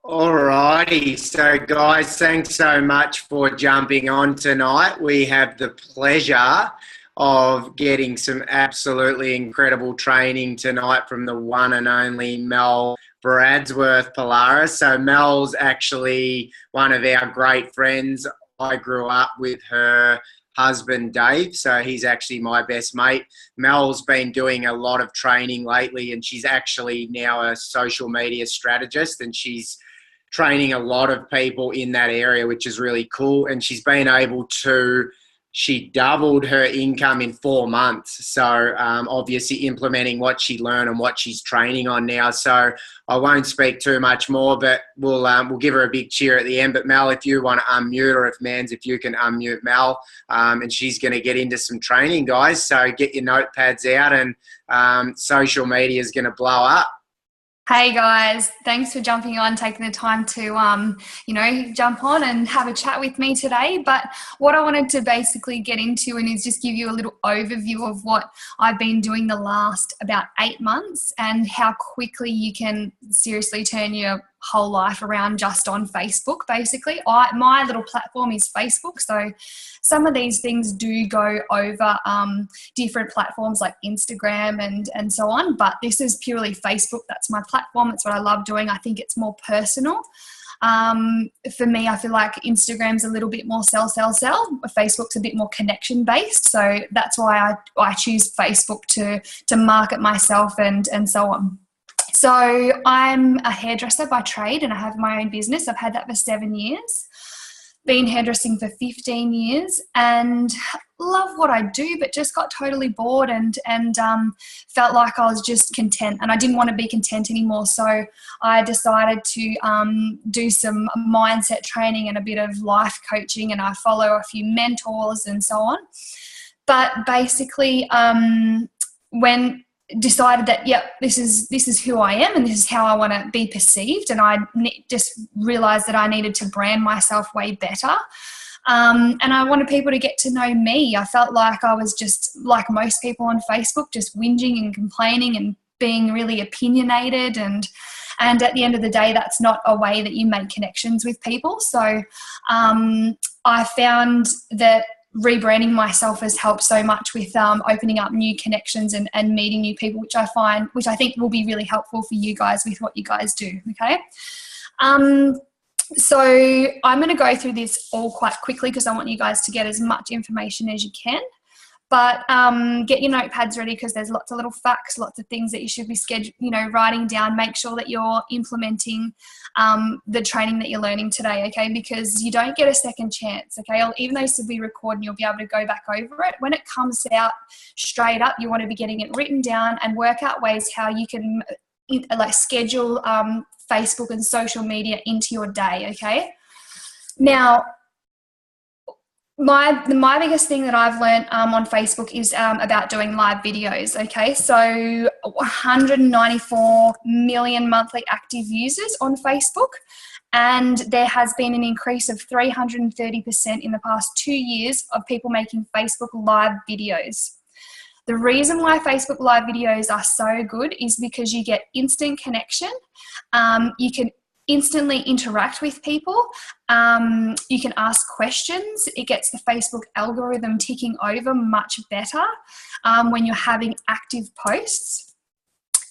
Alrighty, so guys, thanks so much for jumping on tonight. We have the pleasure of getting some absolutely incredible training tonight from the one and only Mel Bradsworth Palhares. So Mel's actually one of our great friends. I grew up with her husband Dave, so he's actually my best mate. Mel's been doing a lot of training lately, and she's actually now a social media strategist, and she's training a lot of people in that area, which is really cool. And she's been able to, she doubled her income in 4 months. So obviously implementing what she learned and what she's training on now. So I won't speak too much more, but we'll give her a big cheer at the end. But Mel, if you want to unmute, or if you can unmute Mel, and she's going to get into some training, guys. So get your notepads out, and social media is going to blow up. Hey guys, thanks for jumping on, taking the time to, jump on and have a chat with me today. But what I wanted to basically get into and is just give you a little overview of what I've been doing the last about 8 months and how quickly you can seriously turn your whole life around just on Facebook. Basically, my little platform is Facebook, so some of these things do go over different platforms like Instagram and so on, but this is purely Facebook. That's my platform. That's what I love doing. I think it's more personal. For me, I feel like Instagram's a little bit more sell. Facebook's a bit more connection based, so that's why I choose Facebook to market myself and so on. So I'm a hairdresser by trade, and I have my own business. I've had that for 7 years, been hairdressing for 15 years, and love what I do, but just got totally bored and felt like I was just content, and I didn't want to be content anymore. So I decided to do some mindset training and a bit of life coaching, and I follow a few mentors and so on. But basically, when decided that, this is who I am and this is how I want to be perceived, and I just realized that I needed to brand myself way better, and I wanted people to get to know me. I felt like I was just like most people on Facebook, just whinging and complaining and being really opinionated, and at the end of the day, that's not a way that you make connections with people. So I found that rebranding myself has helped so much with opening up new connections and meeting new people, which I think will be really helpful for you guys with what you guys do. Okay. So I'm going to go through this all quite quickly because I want you guys to get as much information as you can. But get your notepads ready because there's lots of little facts, lots of things that you should be writing down. Make sure that you're implementing the training that you're learning today, okay? Because you don't get a second chance, okay? Even though this will be recorded, you'll be able to go back over it. When it comes out straight up, you want to be getting it written down and work out ways how you can schedule Facebook and social media into your day, okay? Now, my biggest thing that I've learned on Facebook is about doing live videos, okay? So 194 million monthly active users on Facebook, and there has been an increase of 330% in the past 2 years of people making Facebook live videos. The reason why Facebook live videos are so good is because you get instant connection. You can instantly interact with people. You can ask questions. It gets the Facebook algorithm ticking over much better when you're having active posts.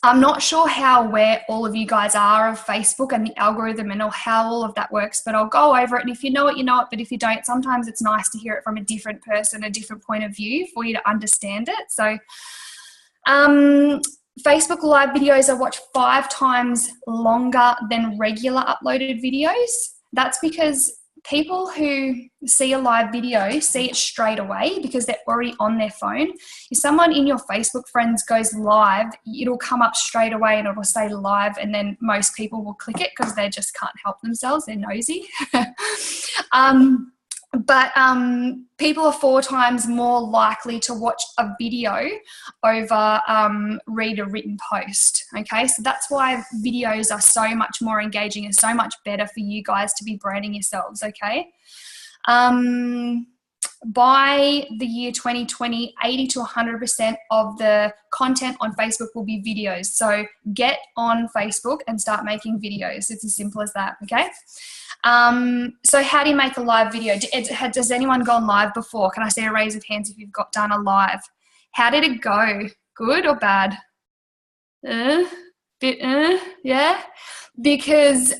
I'm not sure how aware all of you guys are of Facebook and the algorithm and how all of that works, but I'll go over it. And if you know it, you know it. But if you don't, sometimes it's nice to hear it from a different person, a different point of view for you to understand it. So Facebook live videos are watched 5 times longer than regular uploaded videos. That's because people who see a live video see it straight away because they're already on their phone. If someone in your Facebook friends goes live, it'll come up straight away and it'll say live, and then most people will click it because they just can't help themselves. They're nosy. But people are 4 times more likely to watch a video over read a written post, okay? So that's why videos are so much more engaging and so much better for you guys to be branding yourselves, okay? by the year 2020, 80 to 100% of the content on Facebook will be videos. So get on Facebook and start making videos. It's as simple as that, okay? So how do you make a live video? Does anyone gone live before? Can I see a raise of hands if you've done a live? How did it go? Good or bad? Yeah? Because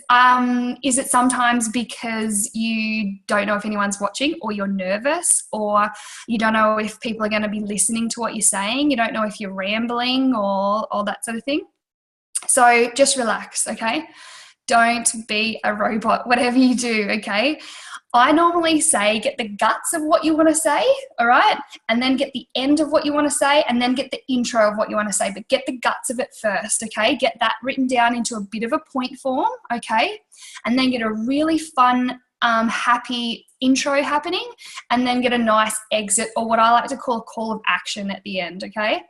is it sometimes because you don't know if anyone's watching, or you're nervous, or you don't know if people are going to be listening to what you're saying, you don't know if you're rambling or all that sort of thing? So just relax, okay? Don't be a robot, whatever you do, okay? I normally say get the guts of what you want to say, all right? And then get the end of what you want to say, and then get the intro of what you want to say. But get the guts of it first, okay? Get that written down into a bit of a point form, okay? And then get a really fun, happy intro happening, and then get a nice exit, or what I like to call a call of action at the end, okay?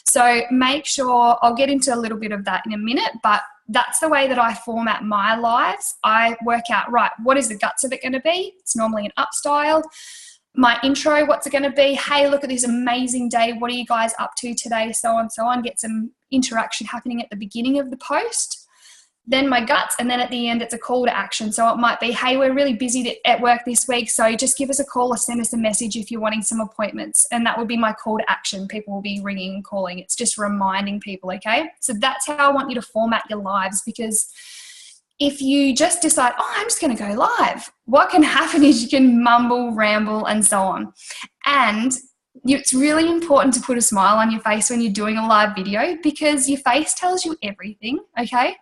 So make sure, I'll get into a little bit of that in a minute, but that's the way that I format my lives. I work out, right, what is the guts of it going to be? It's normally an up style. My intro, what's it going to be? Hey, look at this amazing day. What are you guys up to today? So on, so on. Get some interaction happening at the beginning of the post. Then my guts, and then at the end, it's a call to action. So it might be, hey, we're really busy at work this week, so just give us a call or send us a message if you're wanting some appointments. And that would be my call to action. People will be ringing and calling. It's just reminding people, okay? So that's how I want you to format your lives, because if you just decide, oh, I'm just going to go live, what can happen is you can mumble, ramble, and so on. And it's really important to put a smile on your face when you're doing a live video, because your face tells you everything, okay?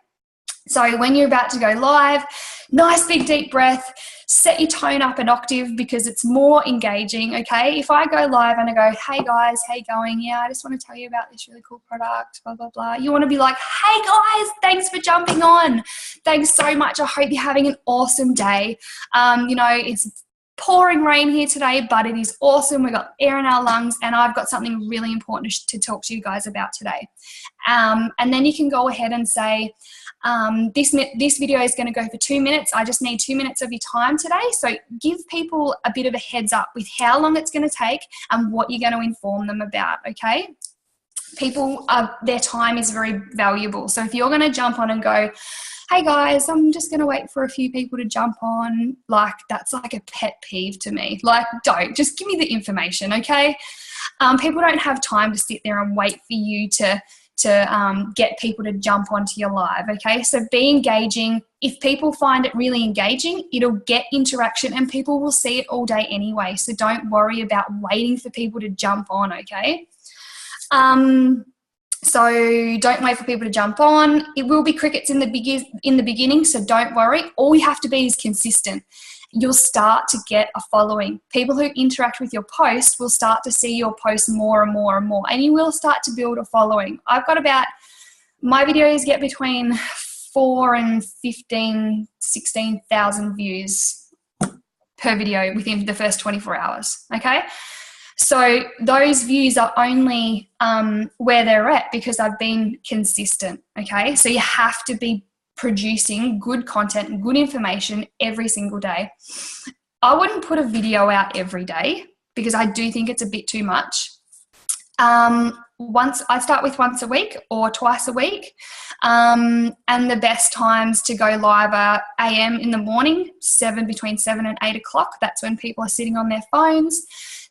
So when you're about to go live, nice big deep breath, set your tone up an octave because it's more engaging, okay? If I go live and I go, hey guys, how you going? Yeah, I just want to tell you about this really cool product, blah, blah, blah. You want to be like, hey guys, thanks for jumping on. Thanks so much. I hope you're having an awesome day. You know, it's pouring rain here today, but it is awesome. We've got air in our lungs, and I've got something really important to talk to you guys about today. And then you can go ahead and say, this video is going to go for 2 minutes. I just need 2 minutes of your time today. So give people a bit of a heads up with how long it's going to take and what you're going to inform them about, okay? People, their time is very valuable. So if you're going to jump on and go, hey guys, I'm just going to wait for a few people to jump on, like that's like a pet peeve to me. Like, don't, just give me the information, okay? People don't have time to sit there and wait for you to get people to jump onto your live, okay? So be engaging. If people find it really engaging, it'll get interaction, and people will see it all day anyway. So don't worry about waiting for people to jump on, okay? So don't wait for people to jump on. It will be crickets in the beginning, so don't worry. All you have to be is consistent. You'll start to get a following. People who interact with your post will start to see your post more and more and more, and you will start to build a following. I've got my videos get between 4 and 15, 16,000 views per video within the first 24 hours, okay? So those views are only where they're at because I've been consistent, okay? So you have to be producing good content and good information every single day. I wouldn't put a video out every day because I do think it's a bit too much. I start with once a week or twice a week. And the best times to go live are AM in the morning, between 7 and 8 o'clock. That's when people are sitting on their phones.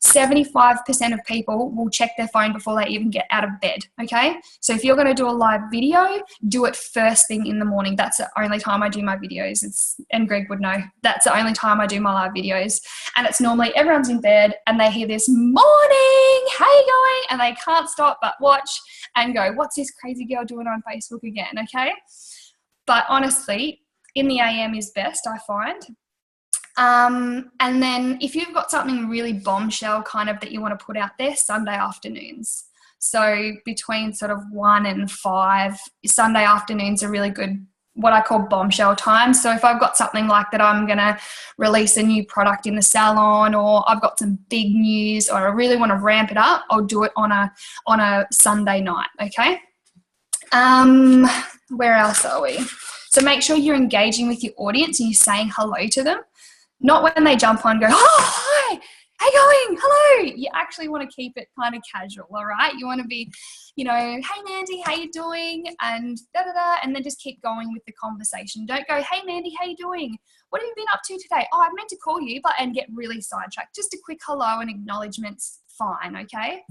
75% of people will check their phone before they even get out of bed, okay? So if you're going to do a live video, do it first thing in the morning. That's the only time I do my videos. And Greg would know, that's the only time I do my live videos. And it's normally everyone's in bed and they hear this morning, how you going? And they can't stop but watch and go, what's this crazy girl doing on Facebook again, okay? But honestly, in the AM is best, I find. And then if you've got something really bombshell kind of that you want to put out there, Sunday afternoons. So between sort of 1 and 5, Sunday afternoons are really good, what I call bombshell time. So if I've got something like that, I'm going to release a new product in the salon, or I've got some big news, or I really want to ramp it up, I'll do it on a Sunday night, okay? Where else are we? So make sure you're engaging with your audience and you're saying hello to them. Not when they jump on and go, oh, hi, hey going, hello. You actually want to keep it kind of casual, all right? You want to be, you know, hey Mandy, how you doing? And da-da-da, and then just keep going with the conversation. Don't go, hey Mandy, how you doing? What have you been up to today? Oh, I meant to call you, and get really sidetracked. Just a quick hello and acknowledgement's fine, okay?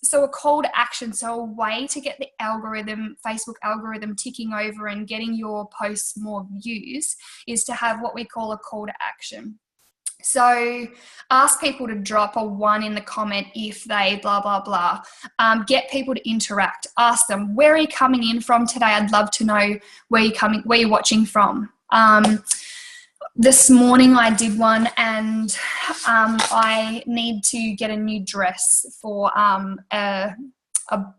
So a call to action, so a way to get the algorithm, Facebook algorithm ticking over and getting your posts more views is to have what we call a call to action. So ask people to drop a 1 in the comment if they blah, blah, blah. Get people to interact. Ask them, where are you coming in from today? I'd love to know where you're watching from. This morning I did one, and I need to get a new dress for a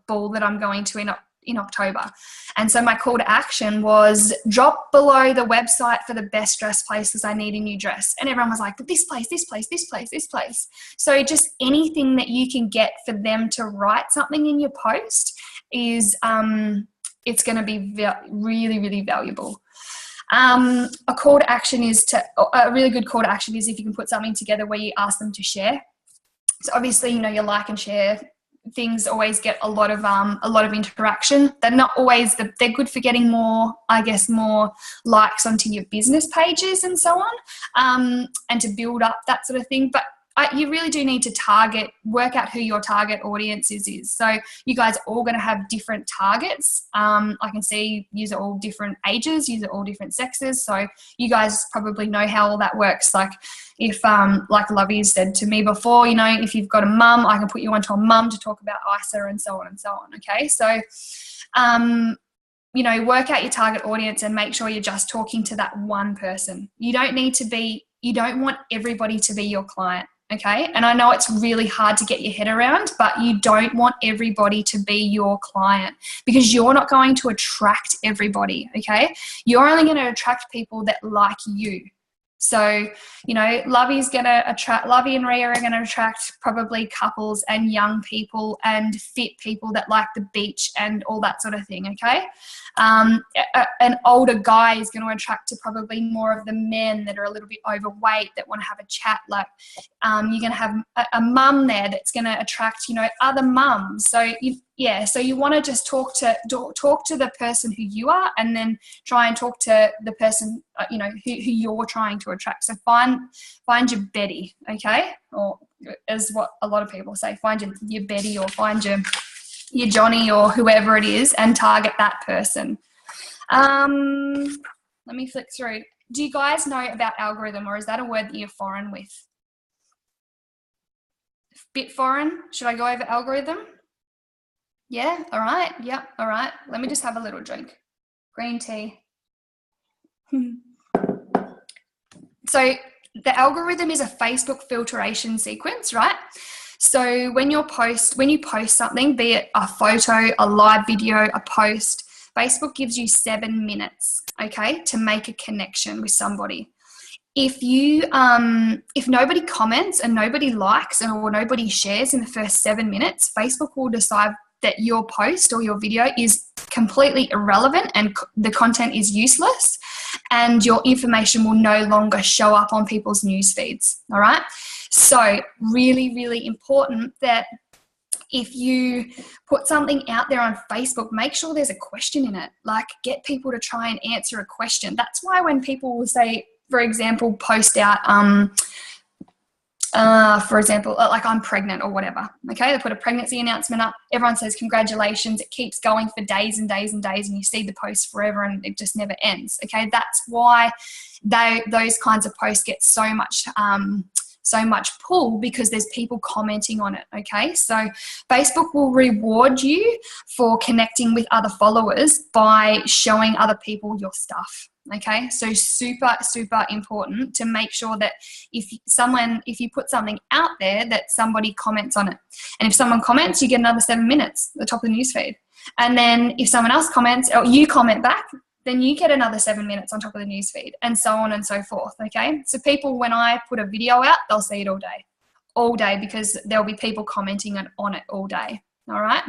ball that I'm going to in October. And so my call to action was drop below the website for the best dress places I need a new dress. And everyone was like, this place, this place, this place, this place. So just anything that you can get for them to write something in your post is, it's going to be really, really valuable. A call to action a really good call to action is if you can put something together where you ask them to share. So obviously, you know, your like and share things always get a lot of interaction. They're not always they're good for getting more likes onto your business pages and so on, and to build up that sort of thing. But you really do need to work out who your target audience is. So you guys are all going to have different targets. I can see yous are all different ages, yous are all different sexes. So you guys probably know how all that works. Like if, like Lovey said to me before, you know, if you've got a mum, I can put you onto a mum to talk about ISA and so on and so on. Okay. So, you know, work out your target audience and make sure you're just talking to that one person. You don't want everybody to be your client. Okay. And I know it's really hard to get your head around, but you don't want everybody to be your client because you're not going to attract everybody. Okay. You're only going to attract people that like you. So, you know, Lovey and Rhea are going to attract probably couples and young people and fit people that like the beach and all that sort of thing, okay? An older guy is going to attract to probably more of the men that are a little bit overweight that want to have a chat. Like, you're going to have a mum there that's going to attract, you know, other mums. So, so you want to just talk to the person who you are, and then try and talk to the person, you know, who you're trying to attract. So find your Betty, okay? Or as what a lot of people say, find your Betty, or find your Johnny, or whoever it is, and target that person. Let me flick through. Do you guys know about algorithm, or is that a word that you're foreign with? Bit foreign? Should I go over algorithm? Yeah, all right. Yep, all right. Let me just have a little drink. Green tea. So the algorithm is a Facebook filtration sequence, right? So when you post something, be it a photo, a live video, a post, Facebook gives you 7 minutes, okay, to make a connection with somebody. If nobody comments and nobody likes or nobody shares in the first 7 minutes, Facebook will decide that your post or your video is completely irrelevant and the content is useless, and your information will no longer show up on people's news feeds. All right. So really, really important that if you put something out there on Facebook, make sure there's a question in it. Like, get people to try and answer a question. That's why when people will say, for example, post out, for example, like I'm pregnant or whatever, okay? They put a pregnancy announcement up. Everyone says, congratulations. It keeps going for days and days and days, and you see the post forever and it just never ends, okay? That's why those kinds of posts get so much pull, because there's people commenting on it, okay? So Facebook will reward you for connecting with other followers by showing other people your stuff, okay? So super, super important to make sure that if you put something out there, that somebody comments on it. And if someone comments, you get another 7 minutes at the top of the newsfeed. And then if someone else comments or you comment back, then you get another 7 minutes on top of the newsfeed, and so on and so forth, okay? So people, when I put a video out, they'll see it all day, because there'll be people commenting on it all day, all right?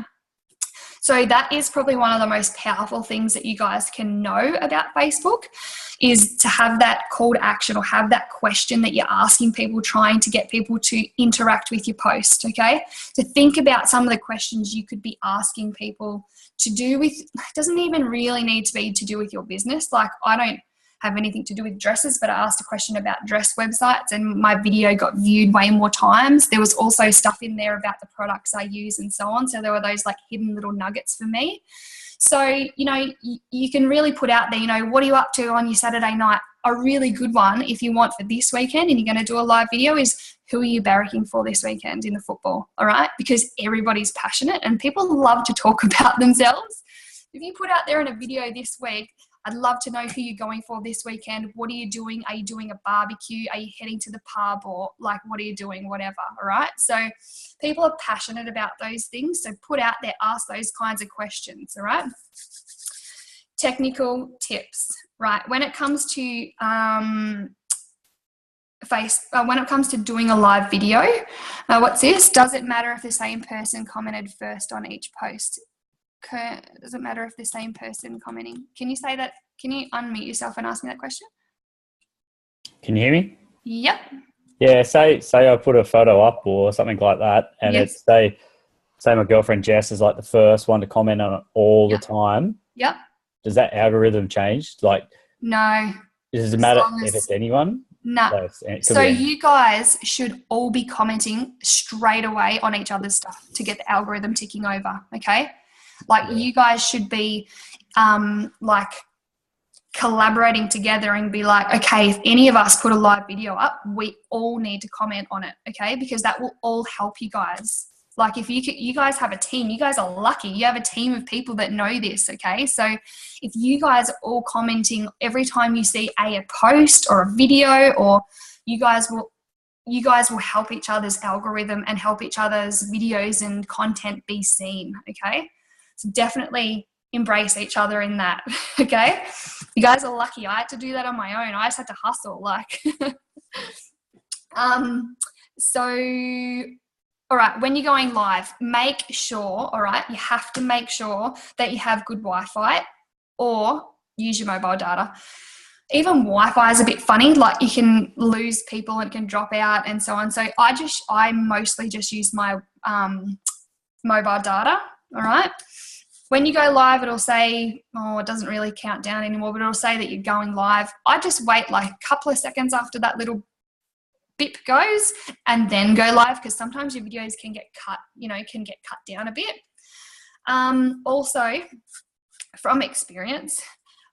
So that is probably one of the most powerful things that you guys can know about Facebook, is to have that call to action or have that question that you're asking people, trying to get people to interact with your post, okay? So think about some of the questions you could be asking people to do with, it doesn't even really need to be to do with your business. Like, I don't have anything to do with dresses, but I asked a question about dress websites and my video got viewed way more times. There was also stuff in there about the products I use and so on. So there were those like hidden little nuggets for me. So, you know, you can really put out there, you know, what are you up to on your Saturday night? A really good one, if you want, for this weekend and you're going to do a live video, is who are you barracking for this weekend in the football? All right. Because everybody's passionate and people love to talk about themselves. If you put out there in a video this week, I'd love to know who you're going for this weekend. What are you doing? Are you doing a barbecue? Are you heading to the pub? Or like, what are you doing? Whatever. All right. So people are passionate about those things. So put out there, ask those kinds of questions. All right. Technical tips, right? When it comes to when it comes to doing a live video, what's this? Does it matter if the same person commented first on each post? Does it matter if the same person commenting? Can you say that? Can you unmute yourself and ask me that question? Can you hear me? Yep. Yeah, say I put a photo up or something like that, and Yes. it's say my girlfriend Jess is like the first one to comment on it all the time. Yep. Does that algorithm change? Like, no. Does it matter if it's anyone? No. So you guys should all be commenting straight away on each other's stuff to get the algorithm ticking over. Okay. Like, you guys should be like collaborating together and be like, okay, if any of us put a live video up, we all need to comment on it, okay? Because that will all help you guys. Like, if you guys have a team, you guys are lucky. You have a team of people that know this, okay? So if you guys are all commenting every time you see a post or a video, or you guys will help each other's algorithm and help each other's videos and content be seen, okay? So definitely embrace each other in that, okay? You guys are lucky. I had to do that on my own. I just had to hustle, like. So, all right, when you're going live, make sure, all right, you have to make sure that you have good Wi-Fi or use your mobile data. Even Wi-Fi is a bit funny. Like, you can lose people and it can drop out and so on. So I mostly just use my mobile data, all right? When you go live, it'll say, it doesn't really count down anymore, but it'll say that you're going live. I just wait like a couple of seconds after that little bip goes and then go live, because sometimes your videos can get cut, can get cut down a bit. Also, from experience,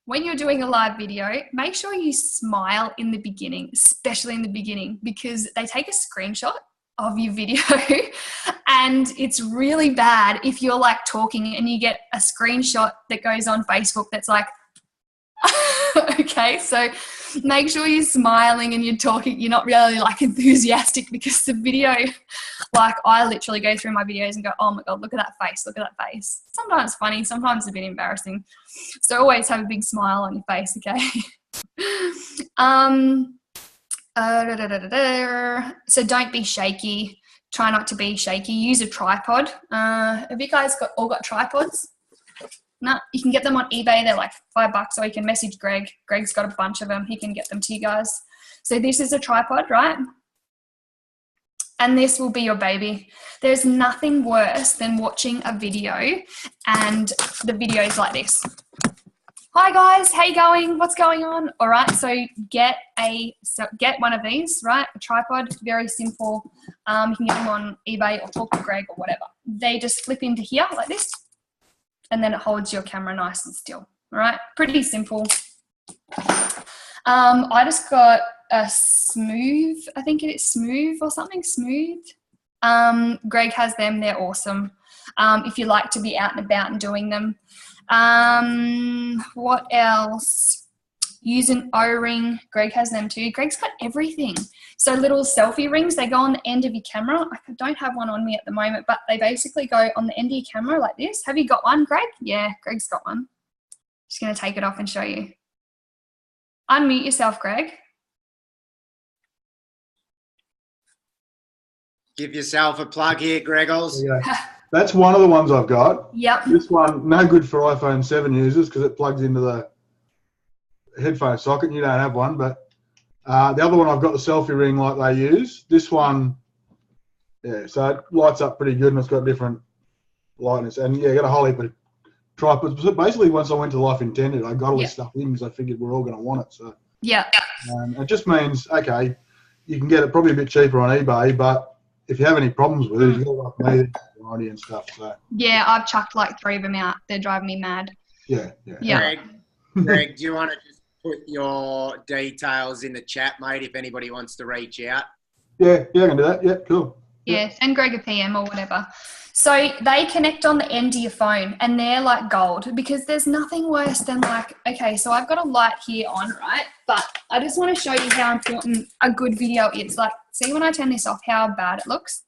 when you're doing a live video, make sure you smile in the beginning, especially in the beginning, because they take a screenshot of your video and it's really bad if you're like talking and you get a screenshot that goes on Facebook that's like, okay, so make sure you're smiling and you're talking, you're not really like enthusiastic, because the video, like, I literally go through my videos and go, oh my God, look at that face, look at that face. Sometimes funny, sometimes a bit embarrassing. So always have a big smile on your face, okay? So don't be shaky. Try not to be shaky. Use a tripod. Have you guys all got tripods? No, you can get them on eBay. They're like $5, or you can message Greg. Greg's got a bunch of them. He can get them to you guys. So this is a tripod, right? And this will be your baby. There's nothing worse than watching a video and the video is like this. Hi guys, how you going? What's going on? All right, so get one of these, right? A tripod, very simple. You can get them on eBay or talk to Greg or whatever. They just flip into here like this, and then it holds your camera nice and still. All right, pretty simple. I just got a Smooth, I think it is Smooth or something, Smooth. Greg has them, they're awesome. If you like to be out and about and doing them. What else? Use an O-ring. Greg has them too. Greg's got everything. So little selfie rings, they go on the end of your camera. I don't have one on me at the moment, but they basically go on the end of your camera like this. Have you got one, Greg? Yeah, Greg's got one. Just going to take it off and show you. Unmute yourself, Greg. Give yourself a plug here, Greggles. That's one of the ones I've got. Yep. This one, no good for iPhone 7 users because it plugs into the headphone socket. You don't have one, but the other one I've got the selfie ring like they use. This one, yeah, so it lights up pretty good and it's got different lightness. And yeah, got a whole heap of tripods. So basically, once I went to Life Intended, I got all this stuff in because I figured we're all going to want it. So yeah, it just means, okay, you can get it probably a bit cheaper on eBay, but if you have any problems with it, you've got like me, warranty and stuff. So yeah, I've chucked like 3 of them out. They're driving me mad. Yeah. Greg, do you want to just put your details in the chat, mate, if anybody wants to reach out? Yeah, I can do that. Yeah, cool. Yeah, send Greg a PM or whatever. So they connect on the end of your phone and they're like gold because there's nothing worse than like, okay, so I've got a light here on, right? But I just want to show you how important a good video is. Like, see when I turn this off, how bad it looks.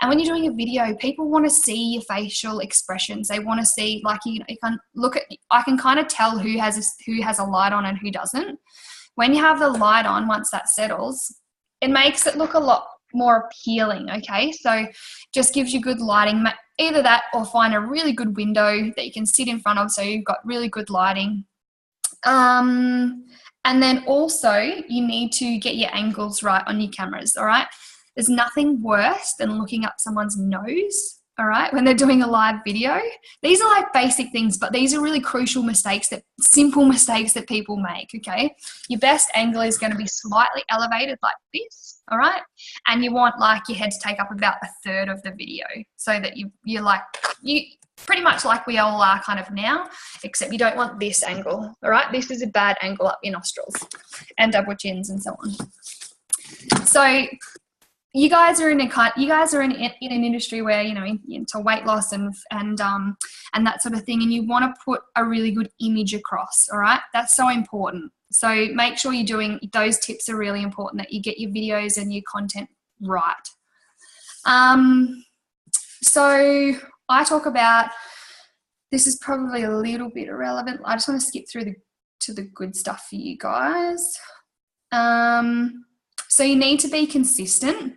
And when you're doing a video, people want to see your facial expressions. They want to see, like, you can look at, I can kind of tell who has a light on and who doesn't. When you have the light on, once that settles, it makes it look a lot more appealing, okay? So just gives you good lighting, either that or find a really good window that you can sit in front of so you've got really good lighting. And then also you need to get your angles right on your cameras, all right? There's nothing worse than looking up someone's nose, all right, when they're doing a live video. These are like basic things, but these are really crucial mistakes, simple mistakes that people make, okay? Your best angle is going to be slightly elevated like this, all right? And you want like your head to take up about 1/3 of the video so that you're like, you pretty much like we all are kind of now, except you don't want this angle, all right? This is a bad angle up your nostrils and double chins and so on. So you guys are in an industry where, you know, into weight loss and that sort of thing, and you want to put a really good image across, all right? That's so important. So make sure you're doing, those tips are really important, that you get your videos and your content right. So I talk about, this is probably a little bit irrelevant. I just want to skip through to the good stuff for you guys. So you need to be consistent.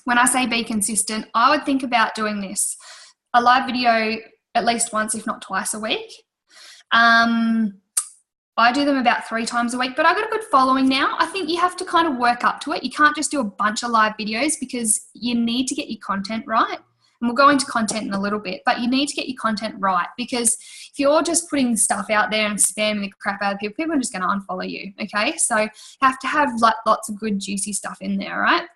When I say be consistent, I would think about doing this. A live video at least once, if not twice a week. I do them about 3 times a week, but I've got a good following now. I think you have to kind of work up to it. You can't just do a bunch of live videos because you need to get your content right. And we'll go into content in a little bit, but you need to get your content right, because if you're just putting stuff out there and spamming the crap out of people are just going to unfollow you, okay? So you have to have like lots of good juicy stuff in there, right?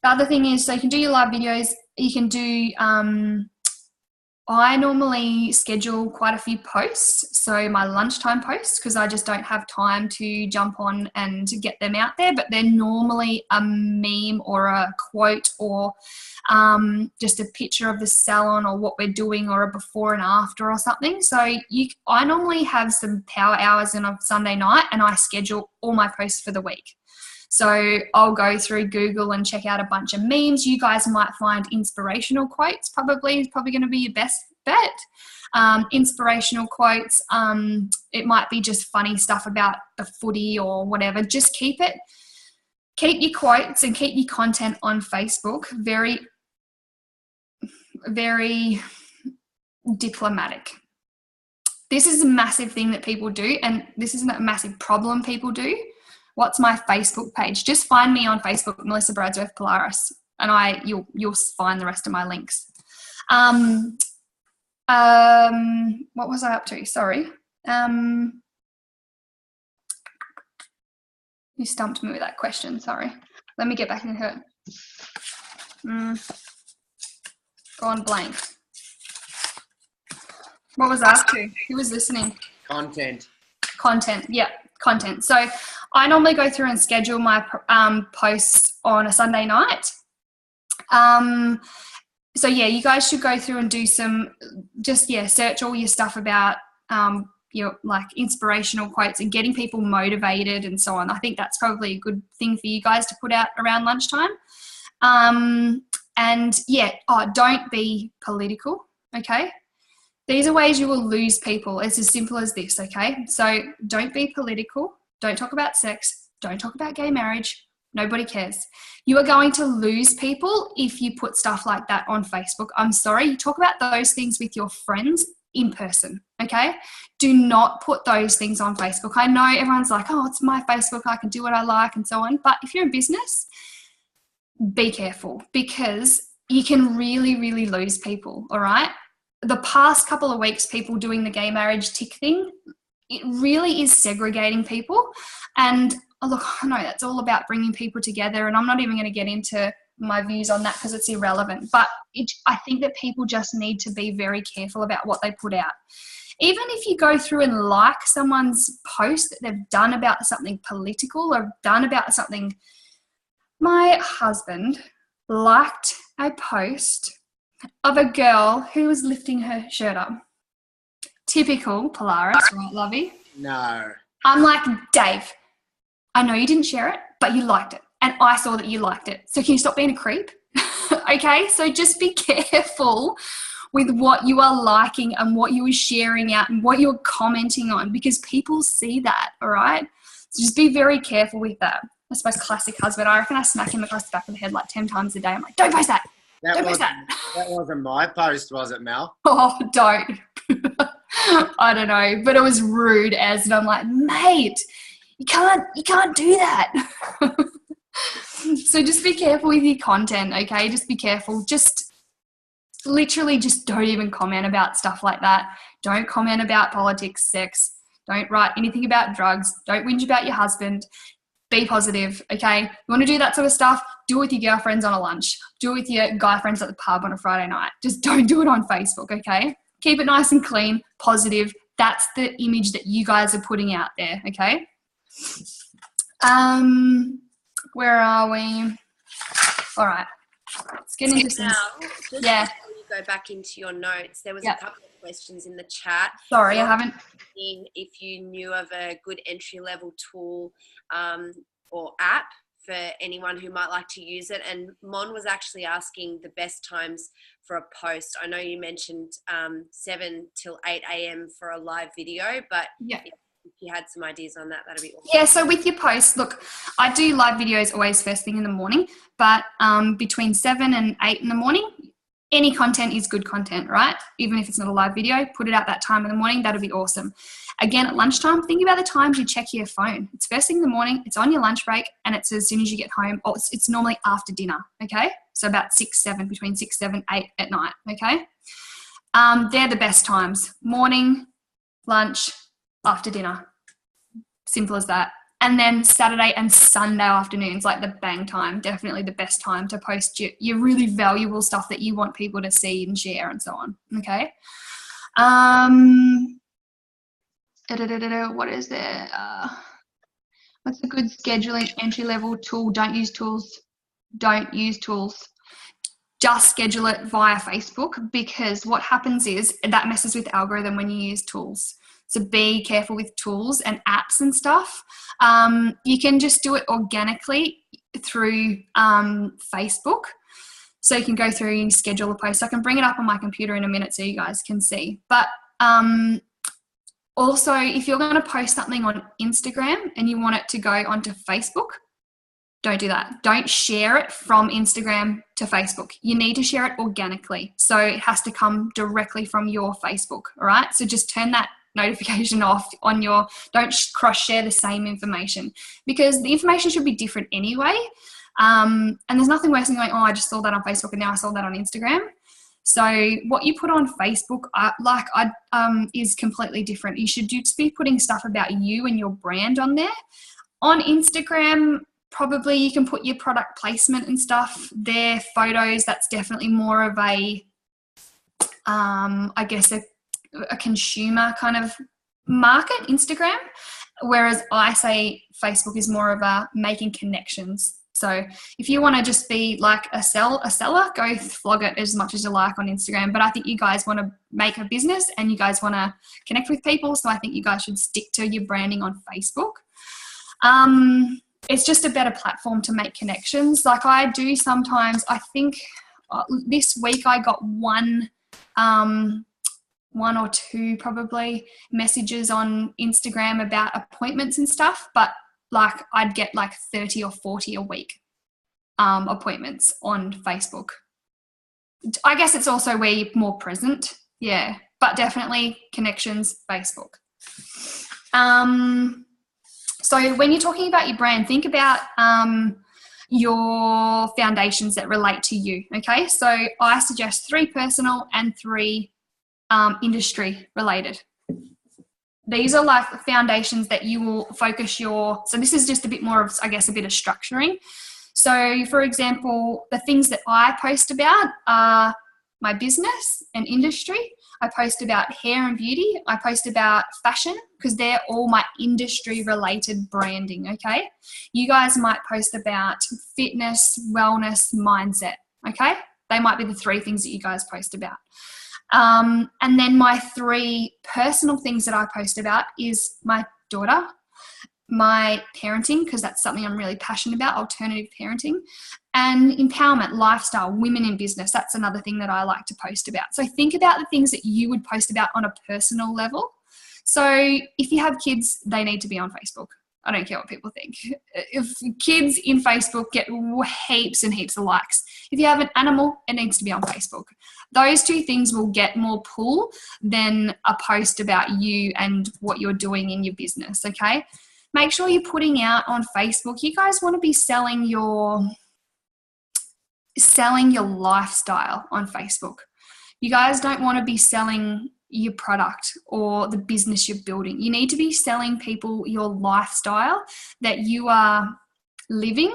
The other thing is, so you can do your live videos, you can do, I normally schedule quite a few posts, so my lunchtime posts, because I just don't have time to jump on and get them out there, but they're normally a meme or a quote or just a picture of the salon or what we're doing or a before and after or something. So I normally have some power hours on a Sunday night and I schedule all my posts for the week. So I'll go through Google and check out a bunch of memes. You guys might find inspirational quotes probably going to be your best bet. Inspirational quotes. It might be just funny stuff about the footy or whatever. Just keep your quotes and keep your content on Facebook very, very diplomatic. This is a massive thing that people do, and this isn't a massive problem people do. What's my Facebook page? Just find me on Facebook, Melissa Bradsworth Palhares, and you'll find the rest of my links. What was I up to? Sorry. You stumped me with that question. Sorry. Let me get back into it. Gone blank. What was I up to? Who was listening? Content. Yeah. Content. So I normally go through and schedule my posts on a Sunday night. So yeah, you guys should go through and do some, search all your stuff about your like inspirational quotes and getting people motivated and so on. I think that's probably a good thing for you guys to put out around lunchtime. And yeah, don't be political, okay? These are ways you will lose people. It's as simple as this, okay? So don't be political. Don't talk about sex. Don't talk about gay marriage. Nobody cares. You are going to lose people if you put stuff like that on Facebook. I'm sorry. You talk about those things with your friends in person, okay? Do not put those things on Facebook. I know everyone's like, oh, it's my Facebook, I can do what I like and so on. But if you're in business, be careful, because you can really, really lose people, all right? The past couple of weeks, people doing the gay marriage tick thing, it really is segregating people. And look, I know that's all about bringing people together, and I'm not even going to get into my views on that because it's irrelevant. But I think that people just need to be very careful about what they put out. Even if you go through and like someone's post that they've done about something political or done about something. My husband liked a post of a girl who was lifting her shirt up. Typical Palhares, right, lovey? No. I'm like, Dave, I know you didn't share it, but you liked it. And I saw that you liked it. So can you stop being a creep? Okay, so just be careful with what you are liking and what you are sharing out and what you're commenting on, because people see that, all right? So just be very careful with that. I suppose classic husband. I reckon I smack him across the back of the head like 10 times a day. I'm like, don't post that. Don't post that. That wasn't my post, was it, Mel? Oh, don't. I don't know, but it was rude as, and I'm like, mate, you can't do that. So just be careful with your content, okay? Just be careful. Just literally just don't even comment about stuff like that. Don't comment about politics, sex. Don't write anything about drugs. Don't whinge about your husband. Be positive, okay? You want to do that sort of stuff, do it with your girlfriends on a lunch. Do it with your guy friends at the pub on a Friday night. Just don't do it on Facebook, okay? Keep it nice and clean, positive. That's the image that you guys are putting out there, okay? Where are we? All right. Let's get into some. Yeah. Before you go back into your notes, there was a couple of questions in the chat. Sorry, I haven't. If you knew of a good entry-level tool or app for anyone who might like to use it. And Mon was actually asking the best times for a post. I know you mentioned 7 till 8 a.m. for a live video, but if you had some ideas on that, that'd be awesome. Yeah, so with your posts, look, I do live videos always first thing in the morning, but between 7 and 8 in the morning, any content is good content, right? Even if it's not a live video, put it out that time in the morning. That'll be awesome. Again, at lunchtime, think about the times you check your phone. It's first thing in the morning, it's on your lunch break, and it's as soon as you get home, or it's normally after dinner, okay? So about 6, 7, between 6, 7, 8 at night, okay? They're the best times. Morning, lunch, after dinner. Simple as that. And then Saturday and Sunday afternoons, like the bang time, definitely the best time to post your really valuable stuff that you want people to see and share and so on, okay? What is there? What's a good scheduling entry-level tool? Don't use tools. Don't use tools. Just schedule it via Facebook, because what happens is that messes with the algorithm when you use tools. So be careful with tools and apps and stuff. You can just do it organically through Facebook. So you can go through and schedule a post. I can bring it up on my computer in a minute so you guys can see. But also, if you're going to post something on Instagram and you want it to go onto Facebook, don't do that. Don't share it from Instagram to Facebook. You need to share it organically. So it has to come directly from your Facebook, all right? So just turn that notification off on your, don't cross share the same information, because the information should be different anyway. And there's nothing worse than going, oh, I just saw that on Facebook and now I saw that on Instagram. So what you put on Facebook is completely different. You should just be putting stuff about you and your brand on there. On Instagram, probably you can put your product placement and stuff there, photos. That's definitely more of a, I guess, a consumer kind of market, Instagram, whereas I say Facebook is more of a making connections. So if you want to just be like a seller, go flog it as much as you like on Instagram. But I think you guys want to make a business and you guys want to connect with people. So I think you guys should stick to your branding on Facebook. It's just a better platform to make connections. Like I do sometimes, I think this week I got one or two probably messages on Instagram about appointments and stuff, but like I'd get like 30 or 40 a week appointments on Facebook. I guess it's also where you're more present. Yeah, but definitely connections, Facebook. So when you're talking about your brand, think about your foundations that relate to you, okay? So I suggest 3 personal and 3 industry related. These are like the foundations that you will focus your, so this is just a bit more of, I guess, a bit of structuring. So for example, the things that I post about are my business and industry. I post about hair and beauty. I post about fashion because they're all my industry related branding, okay? You guys might post about fitness, wellness, mindset, okay? They might be the 3 things that you guys post about. And then my 3 personal things that I post about is my daughter, my parenting, because that's something I'm really passionate about, alternative parenting, and empowerment, lifestyle, women in business. That's another thing that I like to post about. So think about the things that you would post about on a personal level. So if you have kids, they need to be on Facebook. I don't care what people think. If kids in Facebook get heaps and heaps of likes. If you have an animal, it needs to be on Facebook. Those 2 things will get more pull than a post about you and what you're doing in your business, okay? Make sure you're putting out on Facebook. You guys want to be selling your lifestyle on Facebook. You guys don't want to be selling your product or the business you're building. You need to be selling people your lifestyle that you are living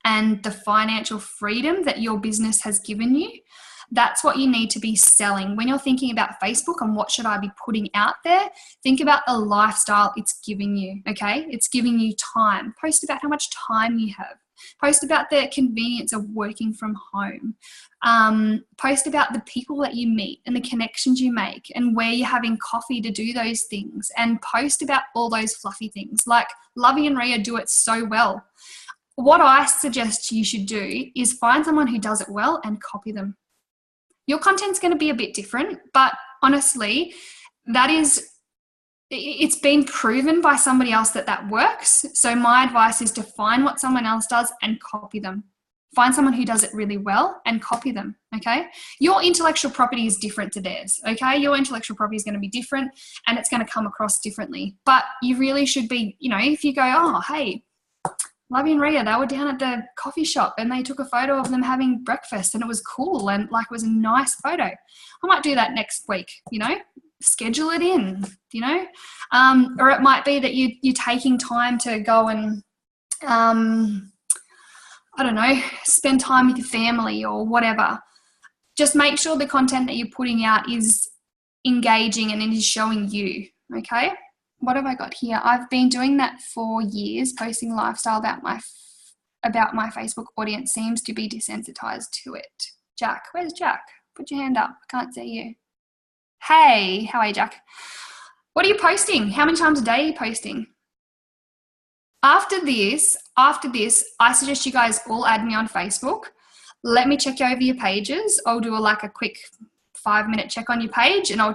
and the financial freedom that your business has given you. That's what you need to be selling. When you're thinking about Facebook and what should I be putting out there, think about the lifestyle it's giving you, okay? It's giving you time. Post about how much time you have. Post about the convenience of working from home. Post about the people that you meet and the connections you make and where you're having coffee to do those things, and post about all those fluffy things. Like Lovey and Ria do it so well. What I suggest you should do is find someone who does it well and copy them. Your content's going to be a bit different, but honestly, it's been proven by somebody else that works. So my advice is to find what someone else does and copy them. Find someone who does it really well and copy them, okay? Your intellectual property is different to theirs, okay? Your intellectual property is going to be different and it's going to come across differently. But you really should be, if you go, oh, hey, Lovey and Ria, they were down at the coffee shop and they took a photo of them having breakfast and it was cool and like it was a nice photo. I might do that next week, schedule it in, or it might be that you're taking time to go and, spend time with your family or whatever. Just make sure the content that you're putting out is engaging and it is showing you, okay? What have I got here? I've been doing that for years, posting lifestyle about my Facebook audience seems to be desensitized to it. Jack, where's Jack? Put your hand up. I can't see you. Hey, how are you, Jack? What are you posting? How many times a day are you posting? After this, I suggest you guys all add me on Facebook. Let me check over your pages. I'll do a quick 5-minute check on your page and I'll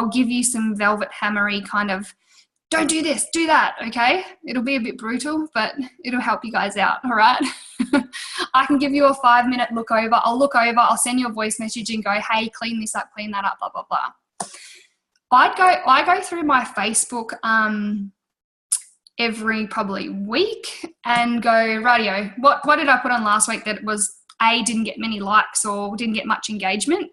give you some velvet hammery kind of, don't do this, do that, okay? It'll be a bit brutal, but it'll help you guys out, all right? I can give you a 5-minute look over. I'll send you a voice message and go, hey, clean this up, clean that up, blah, blah, blah. I go through my Facebook every probably week and go, radio, what did I put on last week that was A, didn't get many likes or didn't get much engagement?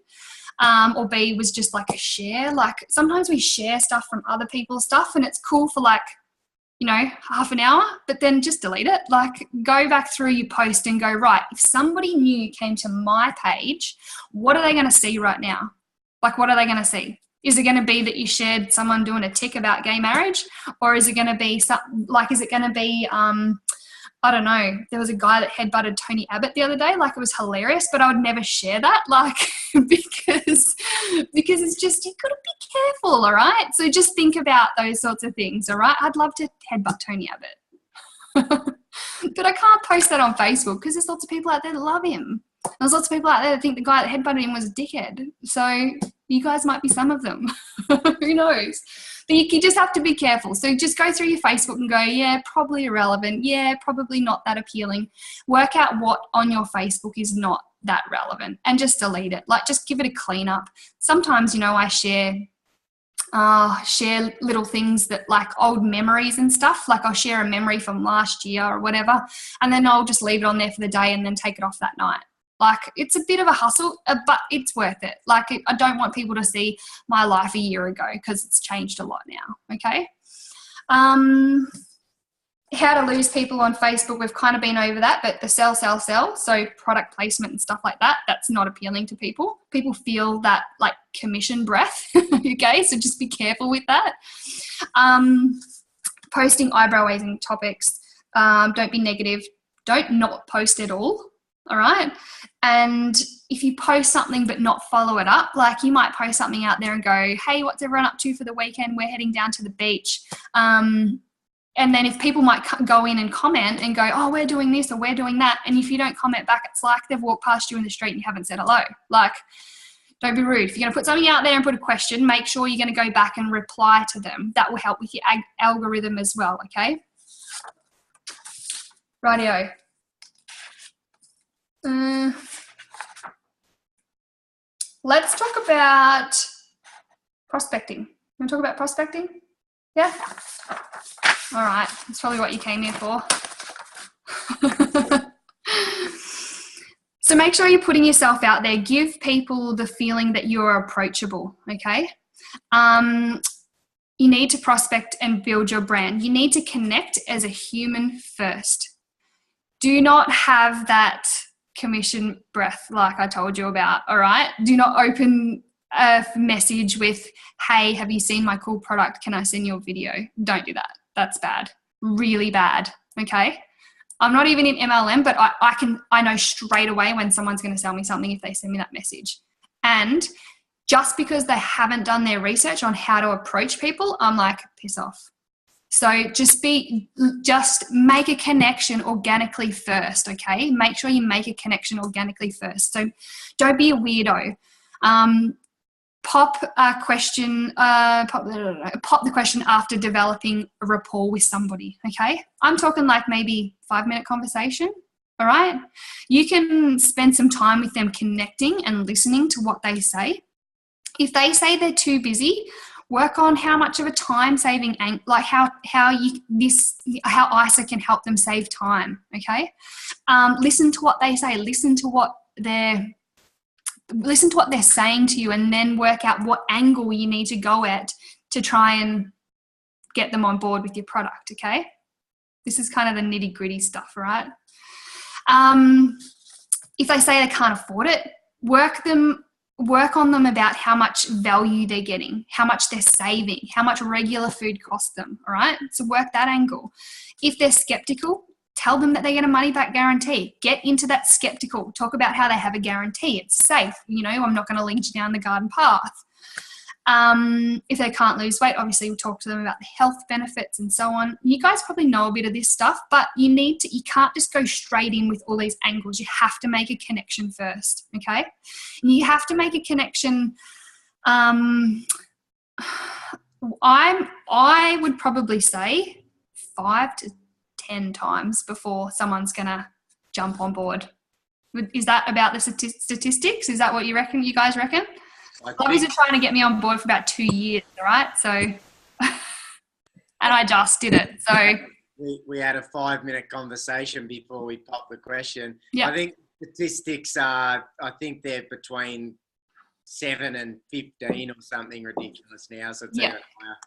Or B, was just like a share. Like sometimes we share stuff from other people's stuff and it's cool for half an hour, but then just delete it. Like go back through your post and go, right, if somebody new came to my page, what are they going to see right now? Like what are they going to see? Is it going to be that you shared someone doing a tick about gay marriage? Or is it going to be I don't know, there was a guy that headbutted Tony Abbott the other day. Like it was hilarious, but I would never share that because it's just, you've got to be careful, all right? So just think about those sorts of things, all right? I'd love to headbutt Tony Abbott. But I can't post that on Facebook because there's lots of people out there that love him. There's lots of people out there that think the guy that headbutted him was a dickhead. So you guys might be some of them. Who knows? But you just have to be careful. So just go through your Facebook and go, yeah, probably irrelevant. Yeah, probably not that appealing. Work out what on your Facebook is not that relevant and just delete it. Like, just give it a clean up. Sometimes, you know, I share little things that, like, old memories and stuff. Like, I'll share a memory from last year or whatever, and then I'll just leave it on there for the day and then take it off that night. Like, it's a bit of a hustle, but it's worth it. Like, I don't want people to see my life a year ago because it's changed a lot now. Okay. How to lose people on Facebook, we've kind of been over that, but the sell, so product placement and stuff like that, that's not appealing to people. People feel that, like, commission breath. Okay, so just be careful with that. Posting eyebrow raising topics, don't be negative, don't not post at all. All right. And if you post something but not follow it up, like, you might post something out there and go, hey, what's everyone up to for the weekend? We're heading down to the beach. And then if people might go in and comment and go, oh, we're doing this or we're doing that, and if you don't comment back, it's like they've walked past you in the street and you haven't said hello. Like, don't be rude. If you're going to put something out there and put a question, make sure you're going to go back and reply to them. That will help with your algorithm as well, okay? Rightio. Let's talk about prospecting. You want to talk about prospecting? Yeah? All right. That's probably what you came here for. So make sure you're putting yourself out there. Give people the feeling that you're approachable, okay? You need to prospect and build your brand. You need to connect as a human first. Do not have that commission breath like I told you about, all right? Do not open a message with, hey, have you seen my cool product? Can I send you a video? Don't do that. That's bad. Really bad, okay? I'm not even in MLM, but I know straight away when someone's going to sell me something if they send me that message. And just because they haven't done their research on how to approach people, I'm like, piss off. So just make a connection organically first, okay? Make sure you make a connection organically first. So don't be a weirdo. Pop the question after developing a rapport with somebody, okay? I'm talking like maybe 5-minute conversation, all right? You can spend some time with them connecting and listening to what they say. If they say they're too busy, work on how much of a time saving, like how ISA can help them save time, okay? Listen to what they say, listen to what they're saying to you, and then work out what angle you need to go at to try and get them on board with your product, okay? This is kind of the nitty-gritty stuff, right? If they say they can't afford it, work on them about how much value they're getting, how much they're saving, how much regular food costs them, all right? So work that angle. If they're skeptical, tell them that they get a money-back guarantee. Get into that skeptical. Talk about how they have a guarantee. It's safe. You know, I'm not going to lead you down the garden path. If they can't lose weight, obviously we'll talk to them about the health benefits and so on. You guys probably know a bit of this stuff, but you can't just go straight in with all these angles. You have to make a connection first, okay? And you have to make a connection. I would probably say 5 to 10 times before someone's going to jump on board. Is that about the statistics? Is that what you guys reckon? Obviously trying to get me on board for about 2 years, all right? So, and I just did it. So we had a 5-minute conversation before we popped the question. Yeah. I think statistics are, I think they're between 7 and 15 or something ridiculous now. So it's even higher.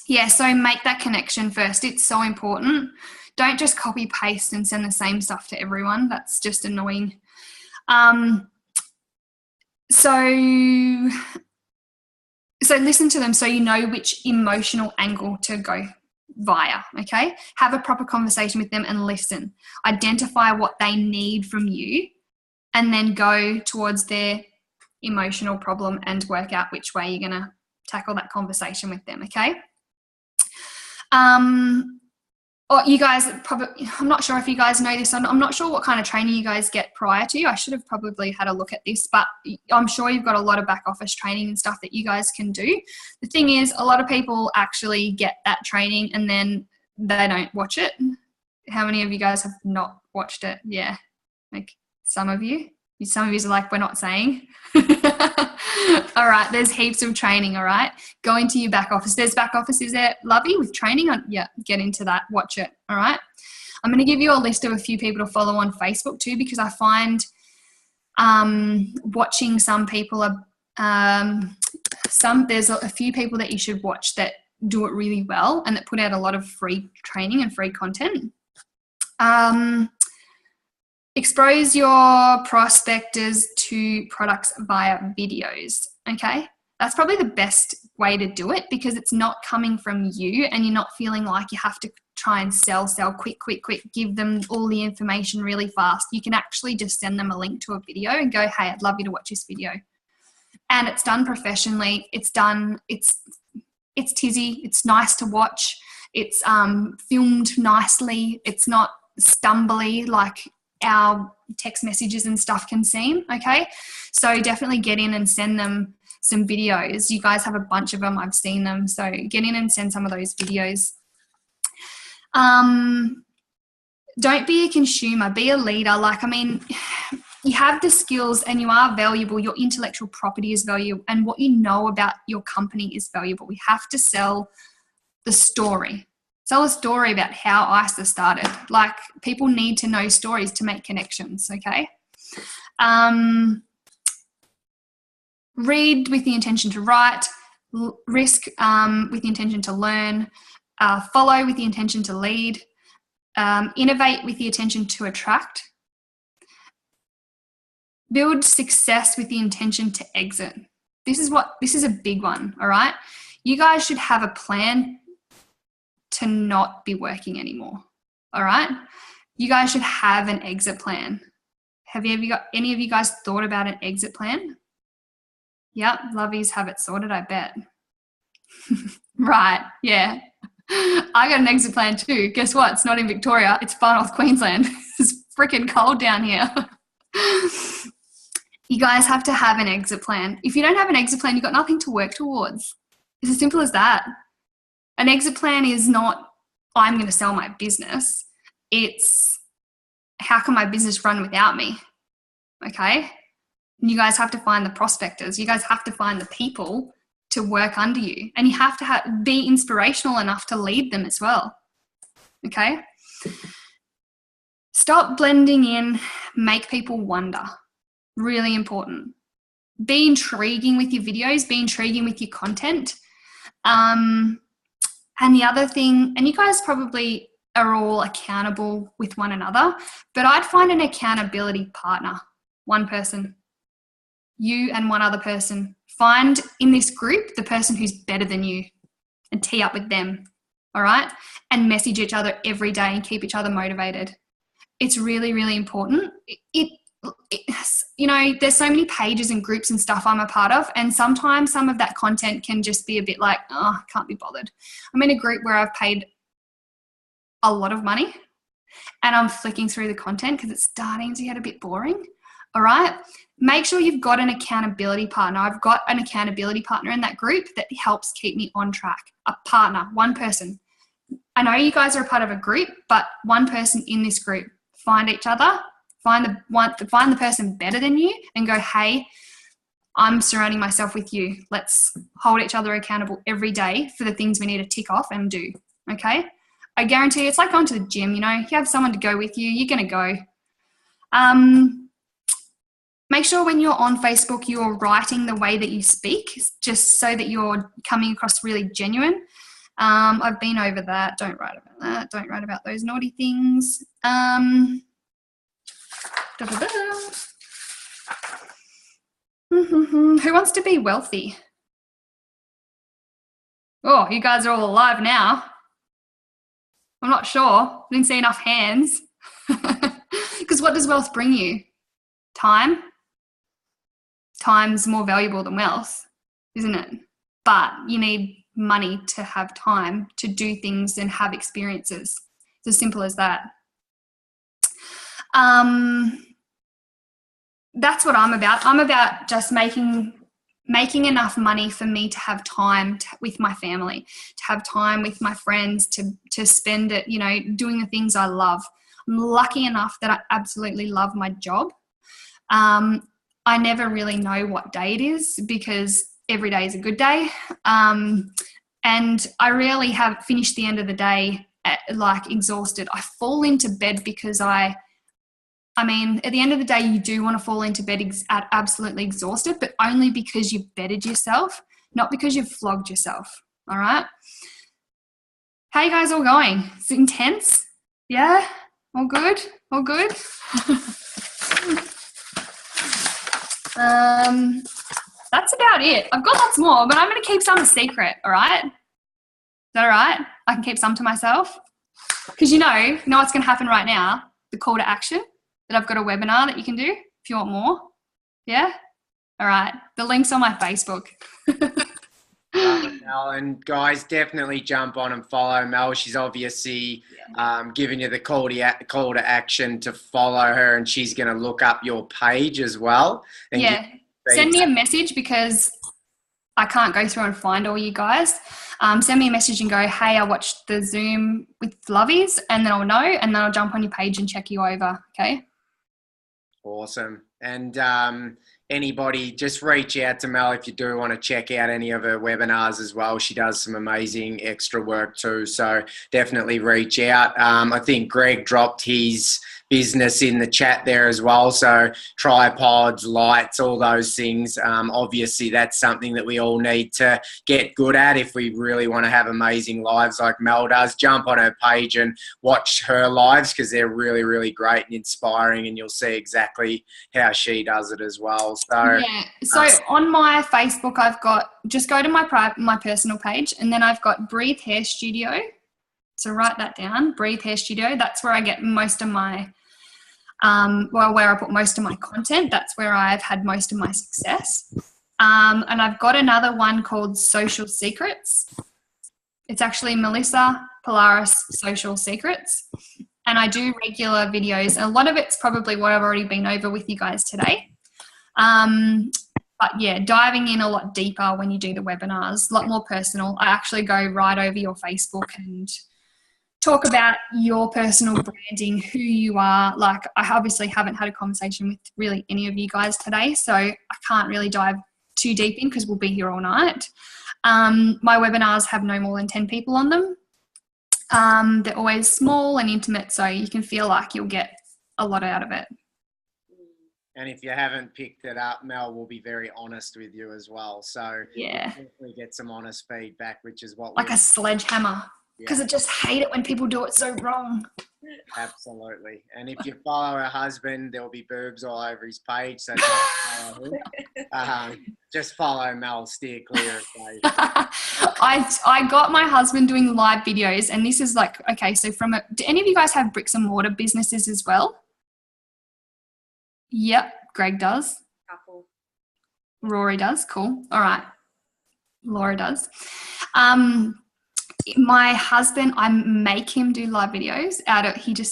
Yeah, so make that connection first. It's so important. Don't just copy paste and send the same stuff to everyone. That's just annoying. So listen to them so you know which emotional angle to go via, okay? Have a proper conversation with them and listen. Identify what they need from you and then go towards their emotional problem and work out which way you're going to tackle that conversation with them, okay? or you guys probably, I'm not sure if you guys know this, I'm not sure what kind of training you guys get prior to. I should have probably had a look at this, but I'm sure you've got a lot of back office training and stuff that you guys can do. The thing is, a lot of people actually get that training and then they don't watch it. How many of you guys have not watched it? Yeah, like some of you. Some of you are like, we're not saying. All right, there's heaps of training, all right? Go into your back office. There's back offices there, Lovey, with training on. Yeah, get into that. Watch it, all right? I'm going to give you a list of a few people to follow on Facebook too, because I find watching some people are, there's a few people that you should watch that do it really well and that put out a lot of free training and free content. Expose your prospectors to products via videos, okay? That's probably the best way to do it because it's not coming from you and you're not feeling like you have to try and sell quick, give them all the information really fast. You can actually just send them a link to a video and go, hey, I'd love you to watch this video. And it's done professionally. It's tizzy. It's nice to watch. It's filmed nicely. It's not stumbly like our text messages and stuff can seem, okay? So definitely get in and send them some videos. You guys have a bunch of them. I've seen them. So get in and send some of those videos. Don't be a consumer. Be a leader. Like, I mean, you have the skills and you are valuable. Your intellectual property is valuable and what you know about your company is valuable. We have to sell the story. Tell a story about how ISA started. Like, people need to know stories to make connections, okay? Read with the intention to write, risk with the intention to learn, follow with the intention to lead, innovate with the intention to attract, build success with the intention to exit. This is a big one, all right? You guys should have a plan to not be working anymore, all right? You guys should have an exit plan. Have you got any of you guys thought about an exit plan? Yep, lovies have it sorted, I bet. Right, yeah. I got an exit plan too. Guess what? It's not in Victoria. It's far north Queensland. It's freaking cold down here. You guys have to have an exit plan. If you don't have an exit plan, you've got nothing to work towards. It's as simple as that. An exit plan is not, I'm going to sell my business. It's, how can my business run without me? Okay? You guys have to find the prospectors. You guys have to find the people to work under you. And you have to be inspirational enough to lead them as well. Okay? Stop blending in. Make people wonder. Really important. Be intriguing with your videos. Be intriguing with your content. And the other thing, and you guys probably are all accountable with one another, but I'd find an accountability partner, one person, you and one other person. Find in this group the person who's better than you and tee up with them, all right? And message each other every day and keep each other motivated. It's really, really important. You know, there's so many pages and groups and stuff I'm a part of, and sometimes some of that content can just be a bit like, oh, I can't be bothered. I'm in a group where I've paid a lot of money and I'm flicking through the content because it's starting to get a bit boring. All right. Make sure you've got an accountability partner. I've got an accountability partner in that group that helps keep me on track. A partner, one person. I know you guys are a part of a group, but one person in this group. Find each other. Find the person better than you and go, hey, I'm surrounding myself with you. Let's hold each other accountable every day for the things we need to tick off and do. Okay? I guarantee you, it's like going to the gym, you know, you have someone to go with you, you're going to go. Make sure when you're on Facebook, you're writing the way that you speak, just so that you're coming across really genuine. I've been over that. Don't write about that. Don't write about those naughty things. Who wants to be wealthy? Oh, you guys are all alive now. I'm not sure. I didn't see enough hands. Because what does wealth bring you? Time? Time's more valuable than wealth, isn't it? But you need money to have time to do things and have experiences. It's as simple as that. That's what I'm about. I'm about just making enough money for me to have time with my family, to have time with my friends, to spend it, you know, doing the things I love. I'm lucky enough that I absolutely love my job. I never really know what day it is because every day is a good day. And I rarely have finished the end of the day exhausted. I fall into bed because I mean, at the end of the day, you do want to fall into bed absolutely exhausted, but only because you've bettered yourself, not because you've flogged yourself. All right. How you guys all going? Is it intense? Yeah? All good? All good? That's about it. I've got lots more, but I'm going to keep some a secret. All right. Is that all right? I can keep some to myself because you know what's going to happen right now. The call to action. That I've got a webinar that you can do if you want more. Yeah? All right. The link's on my Facebook. Mel, and guys, definitely jump on and follow Mel. She's obviously giving you the call to action to follow her, and she's going to look up your page as well. And send me a message because I can't go through and find all you guys. Send me a message and go, hey, I watched the Zoom with Lovies, and then I'll know, and then I'll jump on your page and check you over, okay? Awesome. And anybody, just reach out to Mel if you do want to check out any of her webinars as well. She does some amazing extra work too. So definitely reach out. I think Greg dropped his business in the chat there as well. So tripods, lights, all those things. Obviously, that's something that we all need to get good at if we really want to have amazing lives like Mel does. Jump on her page and watch her lives because they're really, really great and inspiring, and you'll see exactly how she does it as well. So yeah. So on my Facebook, I've got, just go to my personal page, and then I've got Breathe Hair Studio. So write that down, Breathe Hair Studio. That's where I get most of my where I put most of my content. That's where I've had most of my success. And I've got another one called Social Secrets. It's actually Melissa Palhares Social Secrets. And I do regular videos. And a lot of it's probably what I've already been over with you guys today. But yeah, diving in a lot deeper when you do the webinars, a lot more personal. I actually go right over your Facebook and talk about your personal branding, who you are. Like, I obviously haven't had a conversation with really any of you guys today, so I can't really dive too deep in because we'll be here all night. My webinars have no more than 10 people on them. They're always small and intimate, so you can feel like you'll get a lot out of it. And if you haven't picked it up, Mel will be very honest with you as well. So yeah, definitely get some honest feedback, which is what like a sledgehammer. Because I just hate it when people do it so wrong. Absolutely. And if you follow her husband, there'll be boobs all over his page. So don't follow him. Just follow Mel, steer clear of those. I got my husband doing live videos, and this is like, okay, so do any of you guys have bricks and mortar businesses as well? Yep, Greg does. Couple. Rory does. Cool. All right. Laura does. My husband, I make him do live videos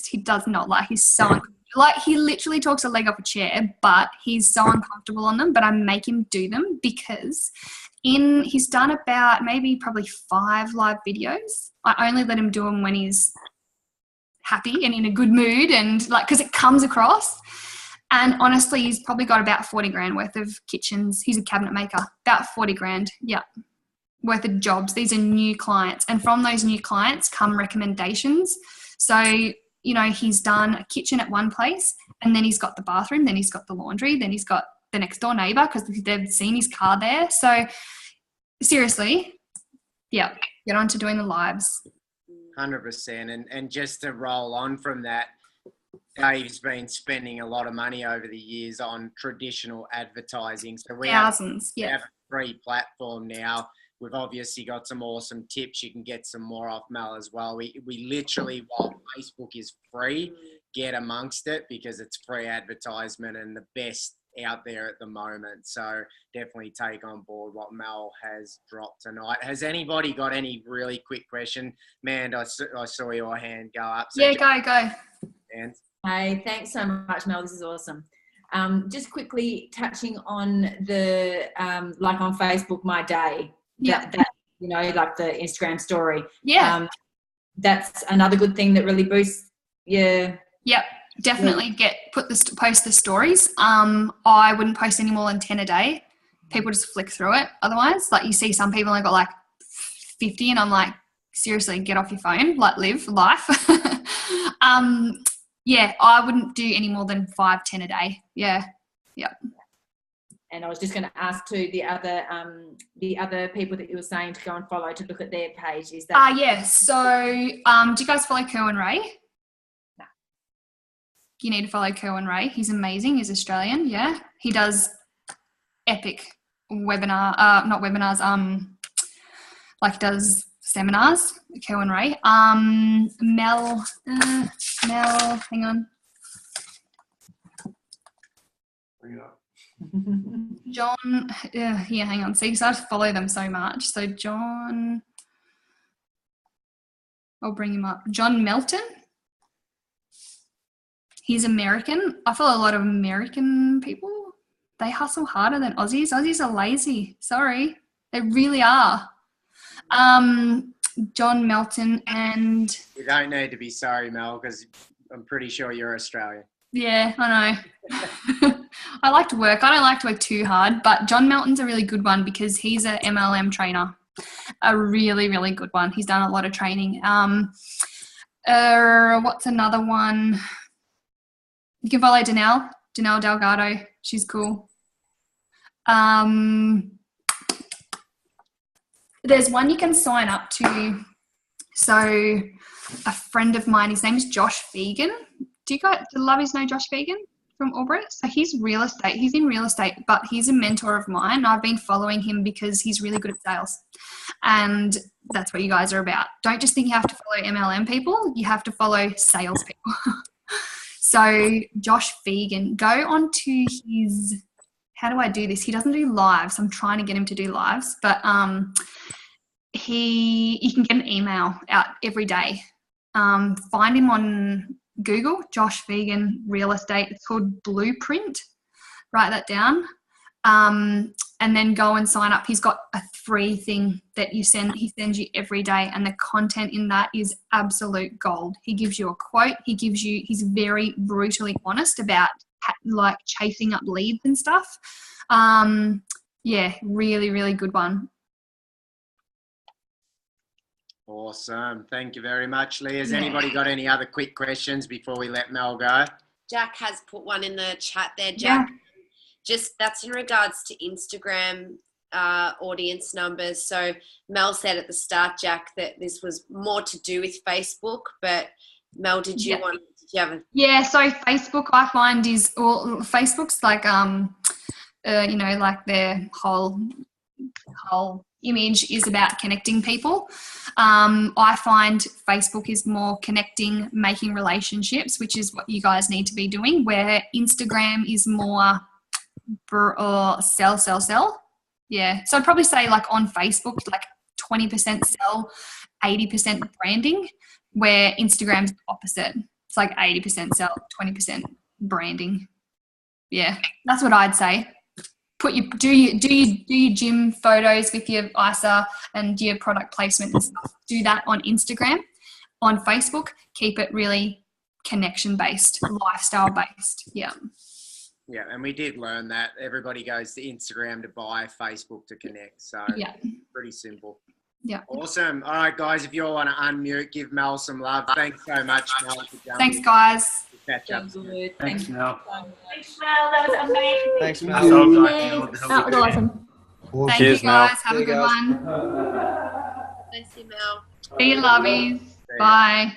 he does not like, he's so uncomfortable. Like, he literally talks a leg off a chair, but he's so uncomfortable on them, but I make him do them because he's done about probably 5 live videos. I only let him do them when he's happy and in a good mood, and like, because it comes across. And honestly, he's probably got about 40 grand worth of kitchens. He's a cabinet maker, about 40 grand. Yeah. Worth of jobs. These are new clients, and from those new clients come recommendations. So, you know, he's done a kitchen at one place, and then he's got the bathroom, then he's got the laundry, then he's got the next door neighbor because they've seen his car there. So seriously, yeah, get on to doing the lives. 100%. And just to roll on from that, Dave's been spending a lot of money over the years on traditional advertising. So we have a free platform now. We've obviously got some awesome tips. You can get some more off Mel as well. We literally, while Facebook is free, get amongst it because it's free advertisement and the best out there at the moment. So definitely take on board what Mel has dropped tonight. Has anybody got any really quick question? Man, I saw your hand go up. So yeah, go. And Hey, thanks so much, Mel. This is awesome. Just quickly touching on the, like on Facebook, My Day, that you know, like the Instagram story. Yeah. That's another good thing that really boosts your... Yep, definitely post the stories. I wouldn't post any more than 10 a day. People just flick through it. Otherwise, like you see some people have got like 50 and I'm like, seriously, get off your phone, like live life. Yeah, I wouldn't do any more than 5-10 a day. Yeah. And I was just going to ask too, the other people that you were saying to go and follow to look at their page. Is that? Yeah. So, do you guys follow Kerwin Ray? No. You need to follow Kerwin Ray. He's amazing. He's Australian. Yeah, he does epic not webinars. Like he does seminars. Kerwin Ray. Mel. Hang on. Bring it up. John, hang on. See, because I follow them so much. So John, I'll bring him up. John Melton. He's American. I follow a lot of American people. They hustle harder than Aussies. Aussies are lazy. Sorry. They really are. John Melton and... you don't need to be sorry, Mel, because I'm pretty sure you're Australian. Yeah, I know. I like to work. I don't like to work too hard, but John Melton's a really good one because he's a MLM trainer. A really, really good one. He's done a lot of training. What's another one? You can follow Danelle Delgado. She's cool. There's one you can sign up to. So a friend of mine, his name is Josh Vegan. Do lovies know Josh Vegan from Albert? So he's real estate. He's in real estate, but he's a mentor of mine. I've been following him because he's really good at sales. And that's what you guys are about. Don't just think you have to follow MLM people. You have to follow sales people. So Josh Vegan, go on to his, how do I do this? He doesn't do lives. I'm trying to get him to do lives, but you can get an email out every day. Find him on Google, Josh Vegan Real Estate. It's called Blueprint. Write that down. And then go and sign up. He's got a free thing that he sends you every day, and the content in that is absolute gold. He gives you a quote. He's very brutally honest about like chasing up leads and stuff. Yeah, really, really good one. Awesome. Thank you very much, Lee. Has anybody got any other quick questions before we let Mel go? Jack has put one in the chat there, Jack. Yeah. Just that's in regards to Instagram audience numbers. So Mel said at the start, Jack, that this was more to do with Facebook, but Mel, did you have a... Yeah, so Facebook I find Facebook's like, like their whole image is about connecting people. I find Facebook is more connecting, making relationships, which is what you guys need to be doing, where Instagram is more sell. Yeah. So I'd probably say like on Facebook, like 20% sell, 80% branding, where Instagram's the opposite. It's like 80% sell, 20% branding. Yeah. That's what I'd say. Do your gym photos with your ISA and your product placement and stuff. Do that on Instagram. On Facebook, keep it really connection based, lifestyle based. Yeah. Yeah, and we did learn that everybody goes to Instagram to buy, Facebook to connect. So yeah, pretty simple. Yeah. Awesome. All right, guys, if you all want to unmute, give Mel some love. Thanks so much, Mel. For jumping. Thanks, guys. Catch up. Thanks, Mel. Thanks, Mel. That was amazing. Thanks, Mel. That was awesome. Thank Cheers, you, guys. Mel. Have a good one. Bless you, Mel. Be lovies. Bye.